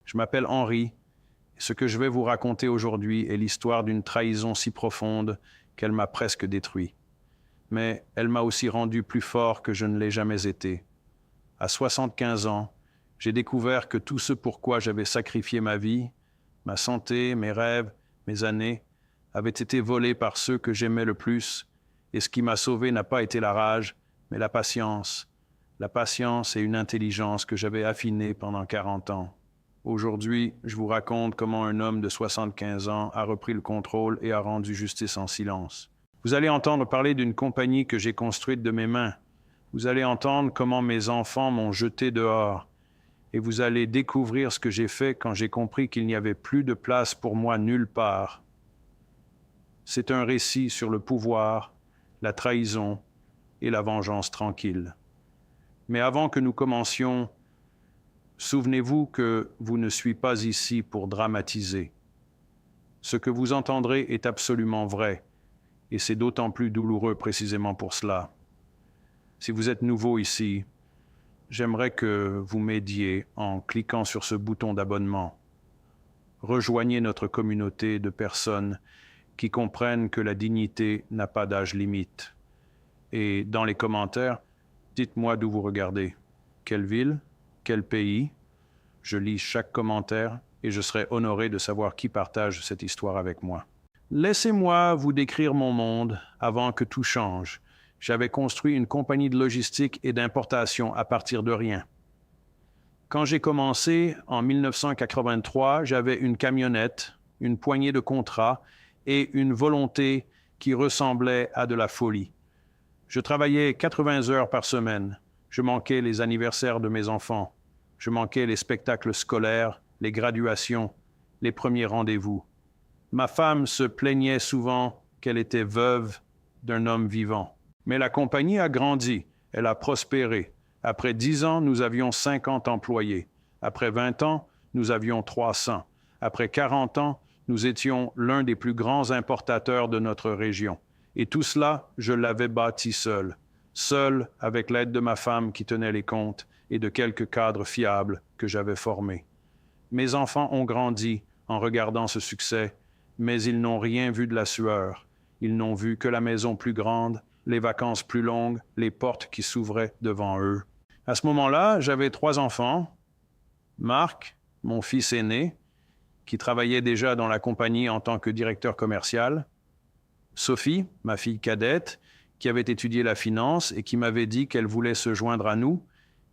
Je m'appelle Henri, et ce que je vais vous raconter aujourd'hui est l'histoire d'une trahison si profonde qu'elle m'a presque détruit. Mais elle m'a aussi rendu plus fort que je ne l'ai jamais été. À 75 ans, j'ai découvert que tout ce pourquoi j'avais sacrifié ma vie, ma santé, mes rêves, mes années, avaient été volés par ceux que j'aimais le plus, et ce qui m'a sauvé n'a pas été la rage, mais la patience. La patience et une intelligence que j'avais affinées pendant 40 ans. Aujourd'hui, je vous raconte comment un homme de 75 ans a repris le contrôle et a rendu justice en silence. Vous allez entendre parler d'une compagnie que j'ai construite de mes mains. Vous allez entendre comment mes enfants m'ont jeté dehors. Et vous allez découvrir ce que j'ai fait quand j'ai compris qu'il n'y avait plus de place pour moi nulle part. C'est un récit sur le pouvoir, la trahison et la vengeance tranquille. Mais avant que nous commencions, souvenez-vous que vous ne suis pas ici pour dramatiser. Ce que vous entendrez est absolument vrai, et c'est d'autant plus douloureux précisément pour cela. Si vous êtes nouveau ici, j'aimerais que vous m'aidiez en cliquant sur ce bouton d'abonnement. Rejoignez notre communauté de personnes qui comprennent que la dignité n'a pas d'âge limite. Et dans les commentaires, dites-moi d'où vous regardez. Quelle ville? Quel pays? Je lis chaque commentaire et je serai honoré de savoir qui partage cette histoire avec moi. Laissez-moi vous décrire mon monde avant que tout change. J'avais construit une compagnie de logistique et d'importation à partir de rien. Quand j'ai commencé, en 1983, j'avais une camionnette, une poignée de contrats et une volonté qui ressemblait à de la folie. Je travaillais 80 heures par semaine. Je manquais les anniversaires de mes enfants. Je manquais les spectacles scolaires, les graduations, les premiers rendez-vous. Ma femme se plaignait souvent qu'elle était veuve d'un homme vivant. Mais la compagnie a grandi, elle a prospéré. Après 10 ans, nous avions 50 employés. Après 20 ans, nous avions 300. Après 40 ans, nous étions l'un des plus grands importateurs de notre région. Et tout cela, je l'avais bâti seul. Seul, avec l'aide de ma femme qui tenait les comptes et de quelques cadres fiables que j'avais formés. Mes enfants ont grandi en regardant ce succès, mais ils n'ont rien vu de la sueur. Ils n'ont vu que la maison plus grande, les vacances plus longues, les portes qui s'ouvraient devant eux. À ce moment-là, j'avais 3 enfants. Marc, mon fils aîné, qui travaillait déjà dans la compagnie en tant que directeur commercial. Sophie, ma fille cadette, qui avait étudié la finance et qui m'avait dit qu'elle voulait se joindre à nous.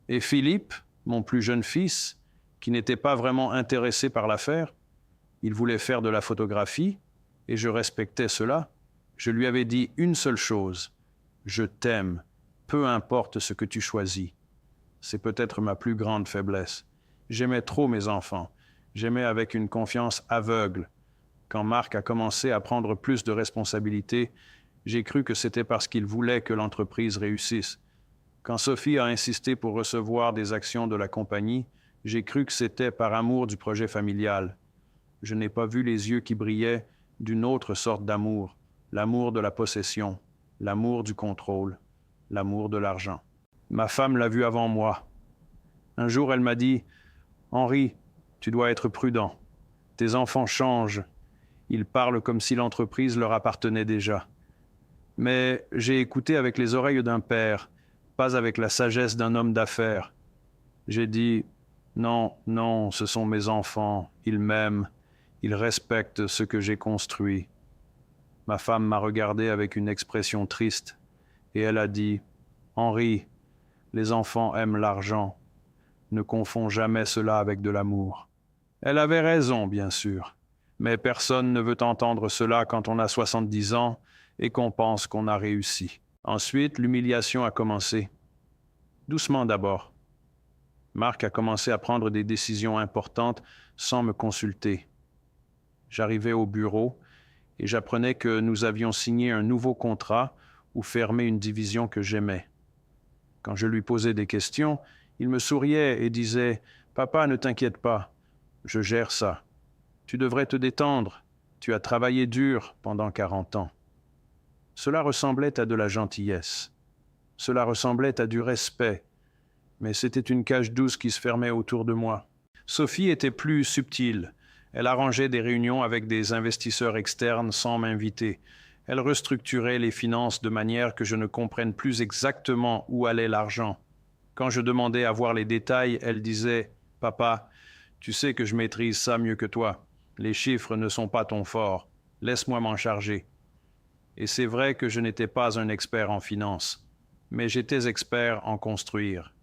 Et Philippe, mon plus jeune fils, qui n'était pas vraiment intéressé par l'affaire. Il voulait faire de la photographie et je respectais cela. Je lui avais dit une seule chose. Je t'aime, peu importe ce que tu choisis. C'est peut-être ma plus grande faiblesse. J'aimais trop mes enfants. J'aimais avec une confiance aveugle. Quand Marc a commencé à prendre plus de responsabilités, j'ai cru que c'était parce qu'il voulait que l'entreprise réussisse. Quand Sophie a insisté pour recevoir des actions de la compagnie, j'ai cru que c'était par amour du projet familial. Je n'ai pas vu les yeux qui brillaient d'une autre sorte d'amour, l'amour de la possession, l'amour du contrôle, l'amour de l'argent. Ma femme l'a vu avant moi. Un jour, elle m'a dit « Henri, tu dois être prudent. Tes enfants changent. Ils parlent comme si l'entreprise leur appartenait déjà. » Mais j'ai écouté avec les oreilles d'un père, pas avec la sagesse d'un homme d'affaires. J'ai dit « Non, non, ce sont mes enfants. Ils m'aiment. Ils respectent ce que j'ai construit. » Ma femme m'a regardé avec une expression triste et elle a dit « Henri, les enfants aiment l'argent. Ne confonds jamais cela avec de l'amour. » Elle avait raison, bien sûr, mais personne ne veut entendre cela quand on a 70 ans et qu'on pense qu'on a réussi. Ensuite, l'humiliation a commencé. Doucement d'abord. Marc a commencé à prendre des décisions importantes sans me consulter. J'arrivais au bureau et j'apprenais que nous avions signé un nouveau contrat ou fermé une division que j'aimais. Quand je lui posais des questions, il me souriait et disait « Papa, ne t'inquiète pas, je gère ça. Tu devrais te détendre, tu as travaillé dur pendant 40 ans. » Cela ressemblait à de la gentillesse. Cela ressemblait à du respect, mais c'était une cage douce qui se fermait autour de moi. Sophie était plus subtile. Elle arrangeait des réunions avec des investisseurs externes sans m'inviter. Elle restructurait les finances de manière que je ne comprenne plus exactement où allait l'argent. Quand je demandais à voir les détails, elle disait « Papa, tu sais que je maîtrise ça mieux que toi. Les chiffres ne sont pas ton fort. Laisse-moi m'en charger. » Et c'est vrai que je n'étais pas un expert en finance, mais j'étais expert en construire.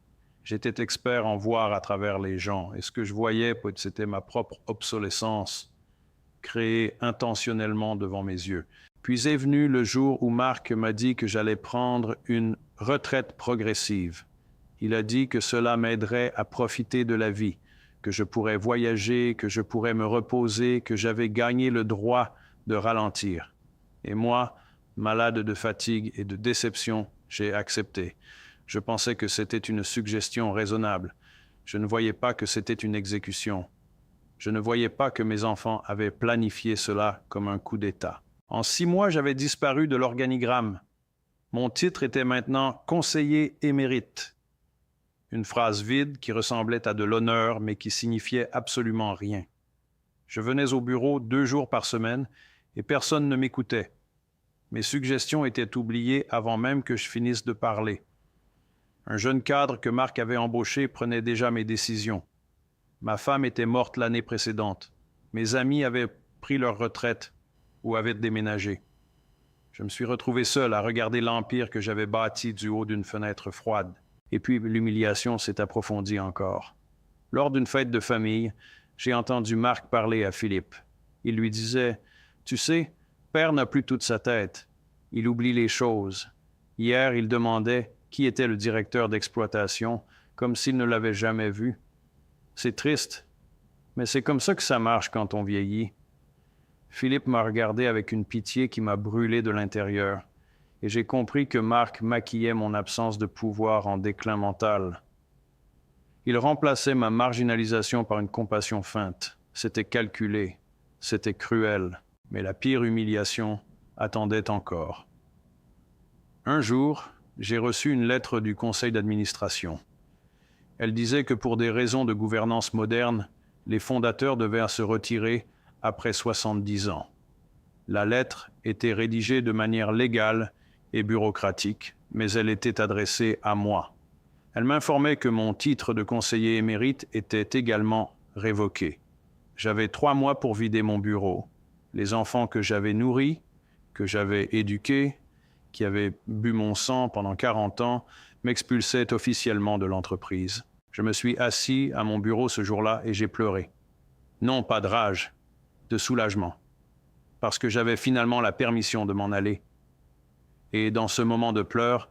J'étais expert en voir à travers les gens. Et ce que je voyais, c'était ma propre obsolescence, créée intentionnellement devant mes yeux. Puis est venu le jour où Marc m'a dit que j'allais prendre une retraite progressive. Il a dit que cela m'aiderait à profiter de la vie, que je pourrais voyager, que je pourrais me reposer, que j'avais gagné le droit de ralentir. Et moi, malade de fatigue et de déception, j'ai accepté. Je pensais que c'était une suggestion raisonnable. Je ne voyais pas que c'était une exécution. Je ne voyais pas que mes enfants avaient planifié cela comme un coup d'État. En 6 mois, j'avais disparu de l'organigramme. Mon titre était maintenant conseiller émérite. Une phrase vide qui ressemblait à de l'honneur, mais qui signifiait absolument rien. Je venais au bureau 2 jours par semaine et personne ne m'écoutait. Mes suggestions étaient oubliées avant même que je finisse de parler. Un jeune cadre que Marc avait embauché prenait déjà mes décisions. Ma femme était morte l'année précédente. Mes amis avaient pris leur retraite ou avaient déménagé. Je me suis retrouvé seul à regarder l'empire que j'avais bâti du haut d'une fenêtre froide. Et puis l'humiliation s'est approfondie encore. Lors d'une fête de famille, j'ai entendu Marc parler à Philippe. Il lui disait « Tu sais, Père n'a plus toute sa tête. Il oublie les choses. Hier, il demandait qui était le directeur d'exploitation, comme s'il ne l'avait jamais vu. C'est triste, mais c'est comme ça que ça marche quand on vieillit. » Philippe m'a regardé avec une pitié qui m'a brûlé de l'intérieur, et j'ai compris que Marc maquillait mon absence de pouvoir en déclin mental. Il remplaçait ma marginalisation par une compassion feinte. C'était calculé, c'était cruel, mais la pire humiliation attendait encore. Un jour, j'ai reçu une lettre du conseil d'administration. Elle disait que pour des raisons de gouvernance moderne, les fondateurs devaient se retirer après 70 ans. La lettre était rédigée de manière légale et bureaucratique, mais elle était adressée à moi. Elle m'informait que mon titre de conseiller émérite était également révoqué. J'avais 3 mois pour vider mon bureau. Les enfants que j'avais nourris, que j'avais éduqués, qui avaient bu mon sang pendant 40 ans, m'expulsaient officiellement de l'entreprise. Je me suis assis à mon bureau ce jour-là et j'ai pleuré. Non pas de rage, de soulagement, parce que j'avais finalement la permission de m'en aller. Et dans ce moment de pleurs,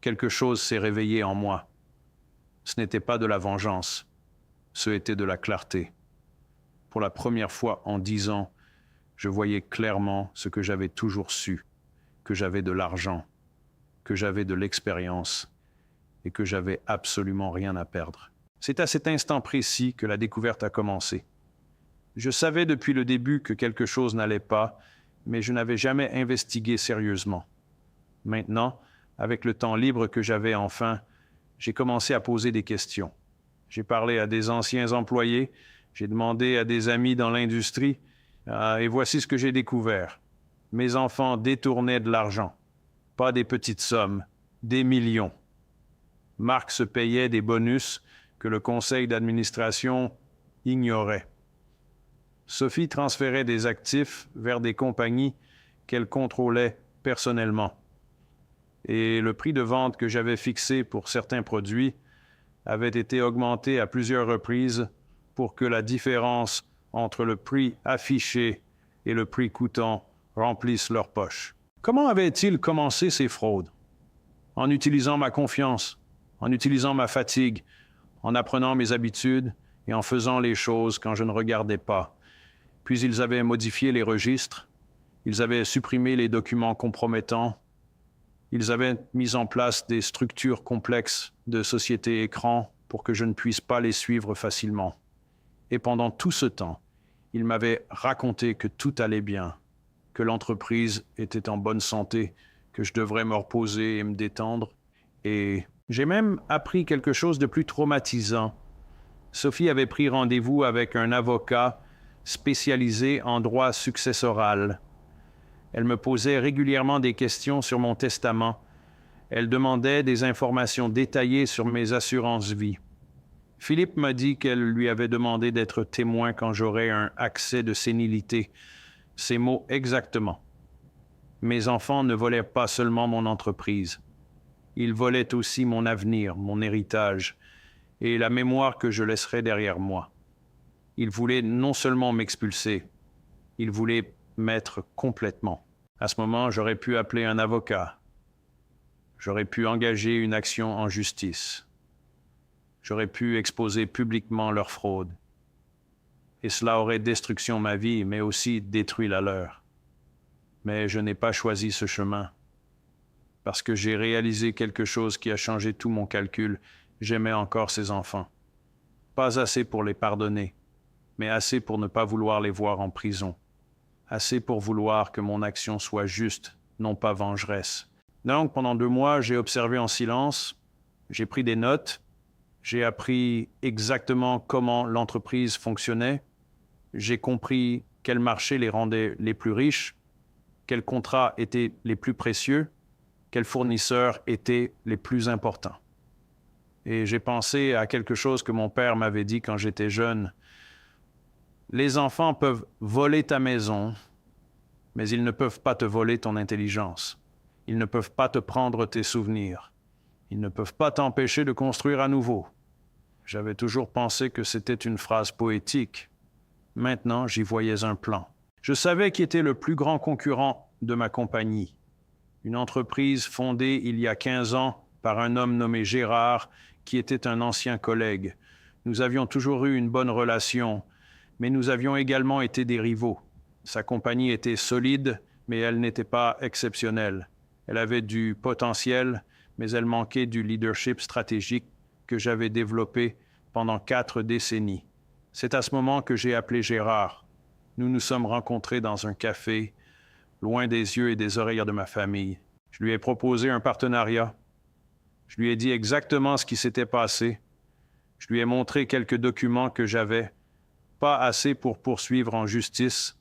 quelque chose s'est réveillé en moi. Ce n'était pas de la vengeance, ce était de la clarté. Pour la première fois en 10 ans, je voyais clairement ce que j'avais toujours su, que j'avais de l'argent, que j'avais de l'expérience et que j'avais absolument rien à perdre. C'est à cet instant précis que la découverte a commencé. Je savais depuis le début que quelque chose n'allait pas, mais je n'avais jamais investigué sérieusement. Maintenant, avec le temps libre que j'avais enfin, j'ai commencé à poser des questions. J'ai parlé à des anciens employés, j'ai demandé à des amis dans l'industrie, et voici ce que j'ai découvert. Mes enfants détournaient de l'argent, pas des petites sommes, des millions. Marc se payait des bonus que le conseil d'administration ignorait. Sophie transférait des actifs vers des compagnies qu'elle contrôlait personnellement. Et le prix de vente que j'avais fixé pour certains produits avait été augmenté à plusieurs reprises pour que la différence entre le prix affiché et le prix coûtant remplisse leurs poches. Comment avaient-ils commencé ces fraudes? En utilisant ma confiance, en utilisant ma fatigue, en apprenant mes habitudes et en faisant les choses quand je ne regardais pas. Puis ils avaient modifié les registres, ils avaient supprimé les documents compromettants, ils avaient mis en place des structures complexes de société écran pour que je ne puisse pas les suivre facilement. Et pendant tout ce temps, ils m'avaient raconté que tout allait bien, que l'entreprise était en bonne santé, que je devrais me reposer et me détendre. Et j'ai même appris quelque chose de plus traumatisant. Sophie avait pris rendez-vous avec un avocat spécialisé en droit successoral. Elle me posait régulièrement des questions sur mon testament. Elle demandait des informations détaillées sur mes assurances-vie. Philippe m'a dit qu'elle lui avait demandé d'être témoin quand j'aurais un accès de sénilité. Ces mots exactement. Mes enfants ne volaient pas seulement mon entreprise. Ils volaient aussi mon avenir, mon héritage, et la mémoire que je laisserais derrière moi. Ils voulaient non seulement m'expulser, ils voulaient m'être complètement. À ce moment, j'aurais pu appeler un avocat. J'aurais pu engager une action en justice. J'aurais pu exposer publiquement leur fraude. Et cela aurait destruction ma vie, mais aussi détruit la leur. Mais je n'ai pas choisi ce chemin. Parce que j'ai réalisé quelque chose qui a changé tout mon calcul. J'aimais encore ces enfants. Pas assez pour les pardonner, mais assez pour ne pas vouloir les voir en prison. Assez pour vouloir que mon action soit juste, non pas vengeresse. Donc, pendant 2 mois, j'ai observé en silence, j'ai pris des notes, j'ai appris exactement comment l'entreprise fonctionnait, j'ai compris quels marchés les rendaient les plus riches, quels contrats étaient les plus précieux, quels fournisseurs étaient les plus importants. Et j'ai pensé à quelque chose que mon père m'avait dit quand j'étais jeune. Les enfants peuvent voler ta maison, mais ils ne peuvent pas te voler ton intelligence. Ils ne peuvent pas te prendre tes souvenirs. Ils ne peuvent pas t'empêcher de construire à nouveau. J'avais toujours pensé que c'était une phrase poétique. Maintenant, j'y voyais un plan. Je savais qui était le plus grand concurrent de ma compagnie. Une entreprise fondée il y a 15 ans par un homme nommé Gérard, qui était un ancien collègue. Nous avions toujours eu une bonne relation, mais nous avions également été des rivaux. Sa compagnie était solide, mais elle n'était pas exceptionnelle. Elle avait du potentiel, mais elle manquait du leadership stratégique que j'avais développé pendant 4 décennies. C'est à ce moment que j'ai appelé Gérard. Nous nous sommes rencontrés dans un café, loin des yeux et des oreilles de ma famille. Je lui ai proposé un partenariat. Je lui ai dit exactement ce qui s'était passé. Je lui ai montré quelques documents que j'avais, pas assez pour poursuivre en justice,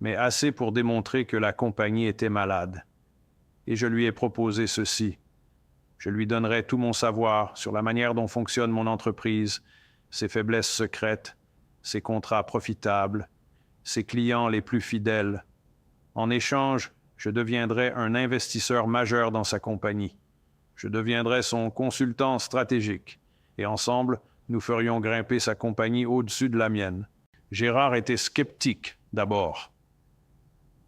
mais assez pour démontrer que la compagnie était malade. Et je lui ai proposé ceci. Je lui donnerai tout mon savoir sur la manière dont fonctionne mon entreprise, ses faiblesses secrètes, ses contrats profitables, ses clients les plus fidèles. En échange, je deviendrai un investisseur majeur dans sa compagnie. Je deviendrai son consultant stratégique, et ensemble, nous ferions grimper sa compagnie au-dessus de la mienne. Gérard était sceptique, d'abord.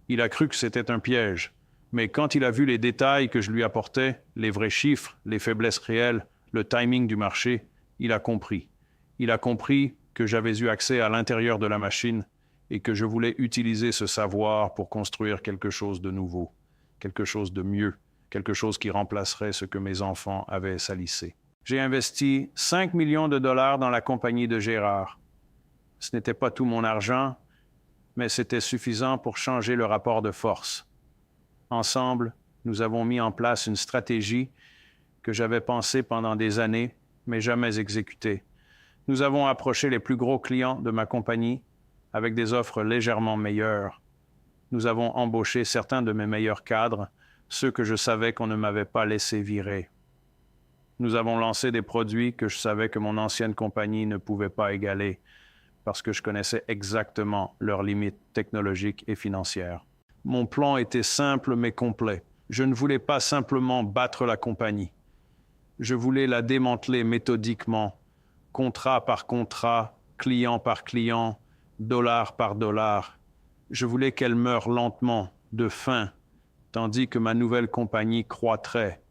Il a cru que c'était un piège, mais quand il a vu les détails que je lui apportais, les vrais chiffres, les faiblesses réelles, le timing du marché, il a compris. Il a compris que j'avais eu accès à l'intérieur de la machine et que je voulais utiliser ce savoir pour construire quelque chose de nouveau, quelque chose de mieux, quelque chose qui remplacerait ce que mes enfants avaient salissé. J'ai investi 5 millions de dollars dans la compagnie de Gérard. Ce n'était pas tout mon argent, mais c'était suffisant pour changer le rapport de force. Ensemble, nous avons mis en place une stratégie que j'avais pensée pendant des années, mais jamais exécutée. Nous avons approché les plus gros clients de ma compagnie avec des offres légèrement meilleures. Nous avons embauché certains de mes meilleurs cadres, ceux que je savais qu'on ne m'avait pas laissé virer. Nous avons lancé des produits que je savais que mon ancienne compagnie ne pouvait pas égaler, parce que je connaissais exactement leurs limites technologiques et financières. Mon plan était simple mais complet. Je ne voulais pas simplement battre la compagnie. Je voulais la démanteler méthodiquement, contrat par contrat, client par client, dollar par dollar. Je voulais qu'elle meure lentement, de faim, tandis que ma nouvelle compagnie croîtrait.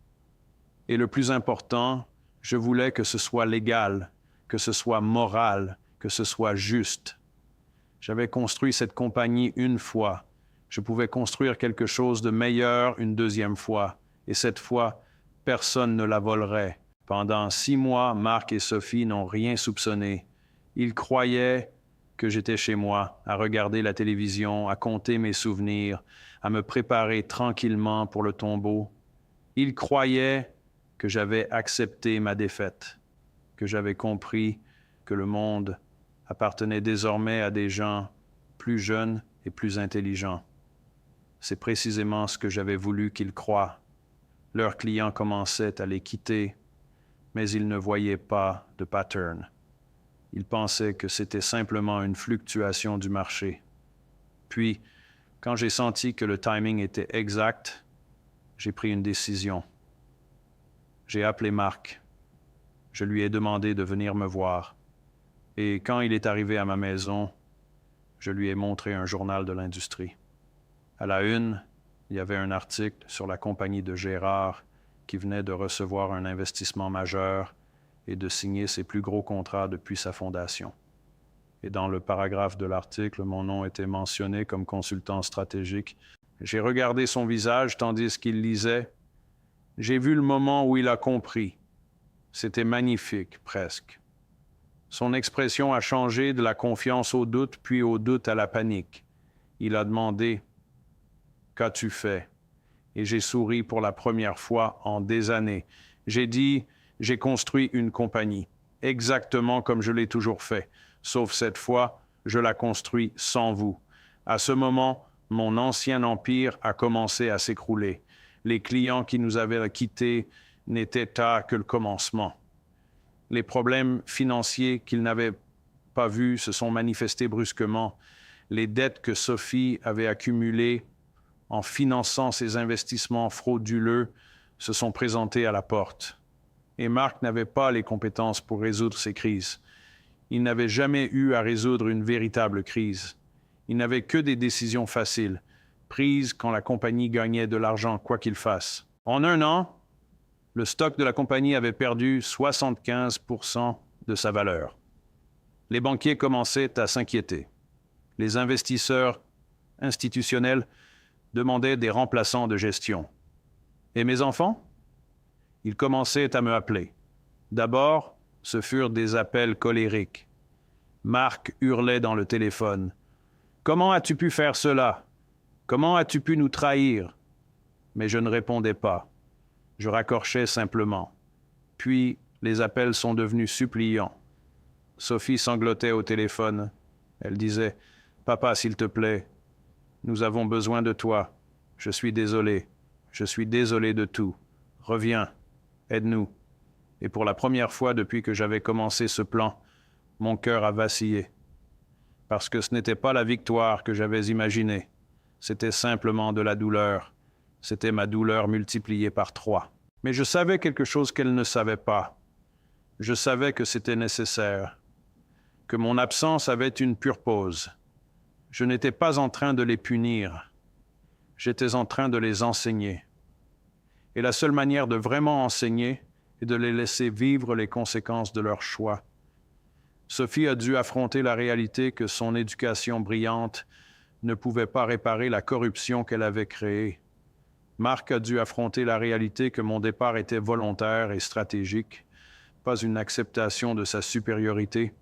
Et le plus important, je voulais que ce soit légal, que ce soit moral, que ce soit juste. J'avais construit cette compagnie une fois. Je pouvais construire quelque chose de meilleur une deuxième fois. Et cette fois, personne ne la volerait. Pendant 6 mois, Marc et Sophie n'ont rien soupçonné. Ils croyaient que j'étais chez moi, à regarder la télévision, à compter mes souvenirs, à me préparer tranquillement pour le tombeau. Ils croyaient que j'avais accepté ma défaite, que j'avais compris que le monde appartenait désormais à des gens plus jeunes et plus intelligents. C'est précisément ce que j'avais voulu qu'ils croient. Leurs clients commençaient à les quitter, mais ils ne voyaient pas de pattern. Ils pensaient que c'était simplement une fluctuation du marché. Puis, quand j'ai senti que le timing était exact, j'ai pris une décision. J'ai appelé Marc. Je lui ai demandé de venir me voir. Et quand il est arrivé à ma maison, je lui ai montré un journal de l'industrie. À la une, il y avait un article sur la compagnie de Gérard qui venait de recevoir un investissement majeur et de signer ses plus gros contrats depuis sa fondation. Et dans le paragraphe de l'article, mon nom était mentionné comme consultant stratégique. J'ai regardé son visage tandis qu'il lisait. J'ai vu le moment où il a compris. C'était magnifique, presque. Son expression a changé de la confiance au doute, puis au doute à la panique. Il a demandé « Qu'as-tu fait ?» Et j'ai souri pour la première fois en des années. J'ai dit « J'ai construit une compagnie, exactement comme je l'ai toujours fait. Sauf cette fois, je la construis sans vous. À ce moment, mon ancien empire a commencé à s'écrouler. Les clients qui nous avaient quittés n'étaient que le commencement. Les problèmes financiers qu'ils n'avaient pas vus se sont manifestés brusquement. Les dettes que Sophie avait accumulées en finançant ses investissements frauduleux se sont présentées à la porte. Et Marc n'avait pas les compétences pour résoudre ces crises. Il n'avait jamais eu à résoudre une véritable crise. Il n'avait que des décisions faciles, prises quand la compagnie gagnait de l'argent quoi qu'il fasse. En un an, le stock de la compagnie avait perdu 75% de sa valeur. Les banquiers commençaient à s'inquiéter. Les investisseurs institutionnels demandaient des remplaçants de gestion. Et mes enfants? Ils commençaient à me appeler. D'abord, ce furent des appels colériques. Marc hurlait dans le téléphone. « Comment as-tu pu faire cela? Comment as-tu pu nous trahir? » Mais je ne répondais pas. Je raccrochais simplement. Puis, les appels sont devenus suppliants. Sophie sanglotait au téléphone. Elle disait « Papa, s'il te plaît, nous avons besoin de toi. Je suis désolée. Je suis désolée de tout. Reviens. Aide-nous. » Et pour la première fois depuis que j'avais commencé ce plan, mon cœur a vacillé. Parce que ce n'était pas la victoire que j'avais imaginée. C'était simplement de la douleur. C'était ma douleur multipliée par 3. Mais je savais quelque chose qu'elle ne savait pas. Je savais que c'était nécessaire, que mon absence avait une purpose. Je n'étais pas en train de les punir. J'étais en train de les enseigner. Et la seule manière de vraiment enseigner est de les laisser vivre les conséquences de leurs choix. Sophie a dû affronter la réalité que son éducation brillante ne pouvait pas réparer la corruption qu'elle avait créée. Marc a dû affronter la réalité que mon départ était volontaire et stratégique, pas une acceptation de sa supériorité.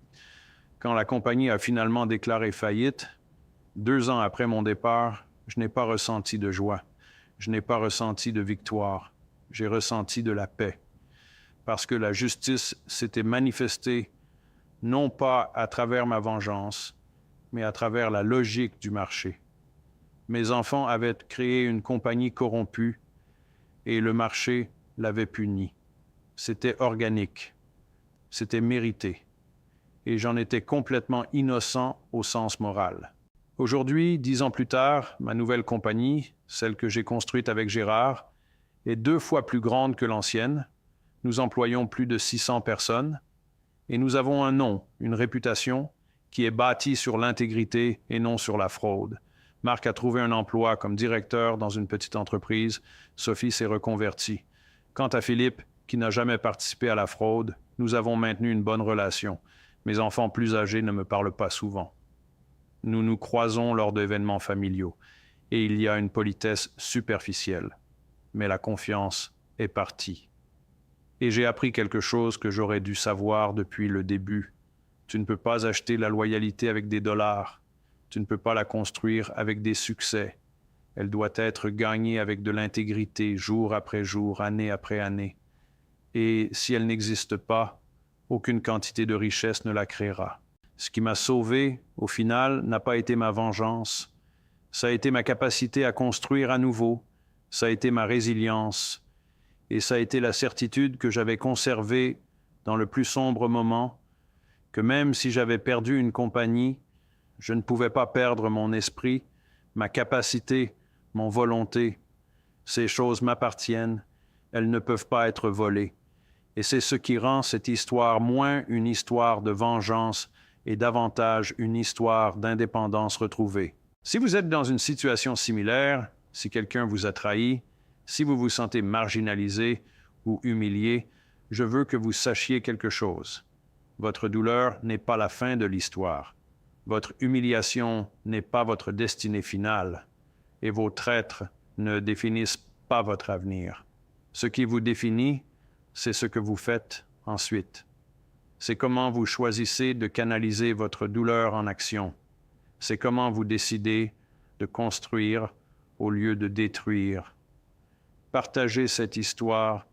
Quand la compagnie a finalement déclaré faillite, 2 ans après mon départ, je n'ai pas ressenti de joie. Je n'ai pas ressenti de victoire. J'ai ressenti de la paix. Parce que la justice s'était manifestée non pas à travers ma vengeance, mais à travers la logique du marché. Mes enfants avaient créé une compagnie corrompue et le marché l'avait puni. C'était organique. C'était mérité. Et j'en étais complètement innocent au sens moral. Aujourd'hui, 10 ans plus tard, ma nouvelle compagnie, celle que j'ai construite avec Gérard, est 2 fois plus grande que l'ancienne. Nous employons plus de 600 personnes et nous avons un nom, une réputation qui est bâtie sur l'intégrité et non sur la fraude. Marc a trouvé un emploi comme directeur dans une petite entreprise. Sophie s'est reconvertie. Quant à Philippe, qui n'a jamais participé à la fraude, nous avons maintenu une bonne relation. Mes enfants plus âgés ne me parlent pas souvent. Nous nous croisons lors d'événements familiaux et il y a une politesse superficielle. Mais la confiance est partie. Et j'ai appris quelque chose que j'aurais dû savoir depuis le début. Tu ne peux pas acheter la loyauté avec des dollars. Tu ne peux pas la construire avec des succès. Elle doit être gagnée avec de l'intégrité, jour après jour, année après année. Et si elle n'existe pas, aucune quantité de richesse ne la créera. Ce qui m'a sauvé, au final, n'a pas été ma vengeance. Ça a été ma capacité à construire à nouveau. Ça a été ma résilience. Et ça a été la certitude que j'avais conservée dans le plus sombre moment, que même si j'avais perdu une compagnie, je ne pouvais pas perdre mon esprit, ma capacité, mon volonté. Ces choses m'appartiennent, elles ne peuvent pas être volées. Et c'est ce qui rend cette histoire moins une histoire de vengeance et davantage une histoire d'indépendance retrouvée. Si vous êtes dans une situation similaire, si quelqu'un vous a trahi, si vous vous sentez marginalisé ou humilié, je veux que vous sachiez quelque chose. Votre douleur n'est pas la fin de l'histoire. Votre humiliation n'est pas votre destinée finale. Et vos traîtres ne définissent pas votre avenir. Ce qui vous définit, c'est ce que vous faites ensuite. C'est comment vous choisissez de canaliser votre douleur en action. C'est comment vous décidez de construire au lieu de détruire. Partagez cette histoire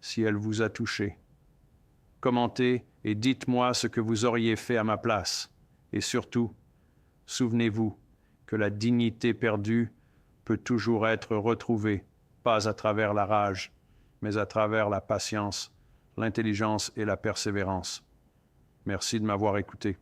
si elle vous a touché. Commentez et dites-moi ce que vous auriez fait à ma place. Et surtout, souvenez-vous que la dignité perdue peut toujours être retrouvée, pas à travers la rage, mais à travers la patience, l'intelligence et la persévérance. Merci de m'avoir écouté.